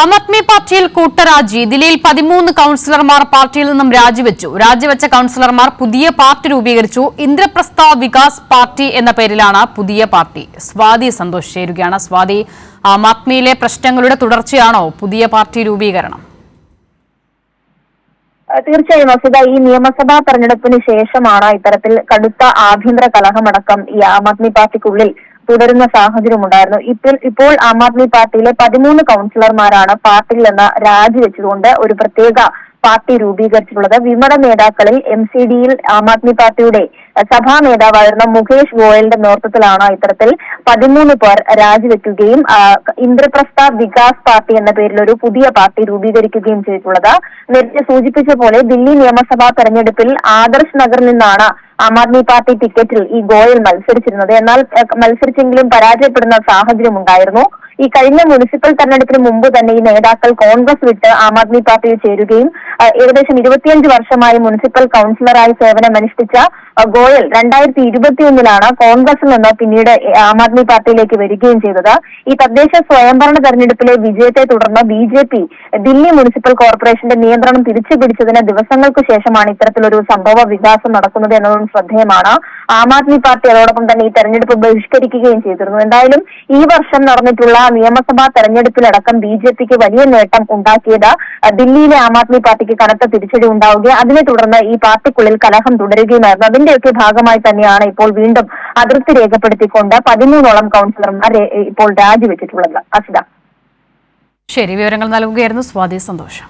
ആം ആദ്മി പാർട്ടിയിൽ കൂട്ടരാജി. ദില്ലിയിൽ 13 കൌൺസിലർമാർ പാർട്ടിയിൽ നിന്നും രാജിവെച്ചു. രാജിവെച്ച കൌൺസിലർമാർ പുതിയ പാർട്ടി രൂപീകരിച്ചു. ഇന്ദ്രപ്രസ്ഥ വികാസ് പാർട്ടി എന്ന പേരിലാണ് പുതിയ പാർട്ടി. സ്വാതി സന്തോഷ് ചേരുകയാണ്. സ്വാതി, ആം ആദ്മിയിലെ പ്രശ്നങ്ങളുടെ തുടർച്ചയാണോ പുതിയ പാർട്ടി രൂപീകരണം? തീർച്ചയായും അസിത, ഈ നിയമസഭാ തെരഞ്ഞെടുപ്പിന് ശേഷമാണ് ഇത്തരത്തിൽ കടുത്ത ആഭ്യന്തര കലഹമടക്കം ഈ ആം ആദ്മി പാർട്ടിക്കുള്ളിൽ തുടരുന്ന സാഹചര്യമുണ്ടായിരുന്നു. ഇപ്പോൾ ആം ആദ്മി പാർട്ടിയിലെ 13 കൌൺസിലർമാരാണ് പാർട്ടിയിൽ നിന്ന് രാജിവെച്ചുകൊണ്ട് ഒരു പ്രത്യേക പാർട്ടി രൂപീകരിച്ചിട്ടുള്ളത്. വിമത നേതാക്കളിൽ MCDയിൽ ആം ആദ്മി പാർട്ടിയുടെ സഭാ നേതാവായിരുന്ന മുകേഷ് ഗോയലിന്റെ നേതൃത്വത്തിലാണ് ഇത്തരത്തിൽ 13 പേർ രാജിവെക്കുകയും ഇന്ദ്രപ്രസ്ഥ വികാസ് പാർട്ടി എന്ന പേരിൽ ഒരു പുതിയ പാർട്ടി രൂപീകരിക്കുകയും ചെയ്തിട്ടുള്ളത്. നേരത്തെ സൂചിപ്പിച്ച പോലെ ദില്ലി നിയമസഭാ തെരഞ്ഞെടുപ്പിൽ ആദർശ് നഗറിൽ നിന്നാണ് ആം ആദ്മി പാർട്ടി ടിക്കറ്റിൽ ഈ ഗോയൽ മത്സരിച്ചിരുന്നത്. എന്നാൽ മത്സരിച്ചെങ്കിലും പരാജയപ്പെടുന്ന സാഹചര്യം ഉണ്ടായിരുന്നു. ഈ കഴിഞ്ഞ മുനിസിപ്പൽ തെരഞ്ഞെടുപ്പിന് മുമ്പ് തന്നെ ഈ നേതാക്കൾ കോൺഗ്രസ് വിട്ട് ആം ആദ്മി പാർട്ടിയിൽ ചേരുകയും ഏകദേശം 25 വർഷമായി മുനിസിപ്പൽ കൌൺസിലറായി സേവനമനുഷ്ഠിച്ച ഗോയൽ 2021 കോൺഗ്രസിൽ നിന്ന് പിന്നീട് ആം ആദ്മി പാർട്ടിയിലേക്ക് വരികയും ചെയ്തത്. ഈ തദ്ദേശ സ്വയംഭരണ തെരഞ്ഞെടുപ്പിലെ വിജയത്തെ തുടർന്ന് BJP ദില്ലി മുനിസിപ്പൽ കോർപ്പറേഷന്റെ നിയന്ത്രണം തിരിച്ചുപിടിച്ചതിന് ദിവസങ്ങൾക്ക് ശേഷമാണ് ഇത്തരത്തിലൊരു സംഭവ വികാസം നടക്കുന്നത് എന്നതും ശ്രദ്ധേയമാണ്. ആം ആദ്മി പാർട്ടി അതോടൊപ്പം തന്നെ ഈ തെരഞ്ഞെടുപ്പ് ബഹിഷ്കരിക്കുകയും ചെയ്തിരുന്നു. എന്തായാലും ഈ വർഷം നടന്നിട്ടുള്ള നിയമസഭാ തെരഞ്ഞെടുപ്പിലടക്കം BJPക്ക് വലിയ നേട്ടം ഉണ്ടാക്കിയത് ദില്ലിയിലെ ആം ആദ്മി പാർട്ടിക്ക് കനത്ത തിരിച്ചടി ഉണ്ടാവുകയും അതിനെ തുടർന്ന് ഈ പാർട്ടിക്കുള്ളിൽ കലഹം തുടരുകയുമായിരുന്നു. അതിന്റെയൊക്കെ ഭാഗമായി തന്നെയാണ് ഇപ്പോൾ വീണ്ടും അതൃപ്തി രേഖപ്പെടുത്തിക്കൊണ്ട് 13ഓളം കൌൺസിലർമാർ ഇപ്പോൾ രാജിവെച്ചിട്ടുള്ളത്. അസിത, ശരി, വിവരങ്ങൾ നൽകുകയായിരുന്നു സ്വാതി സന്തോഷം.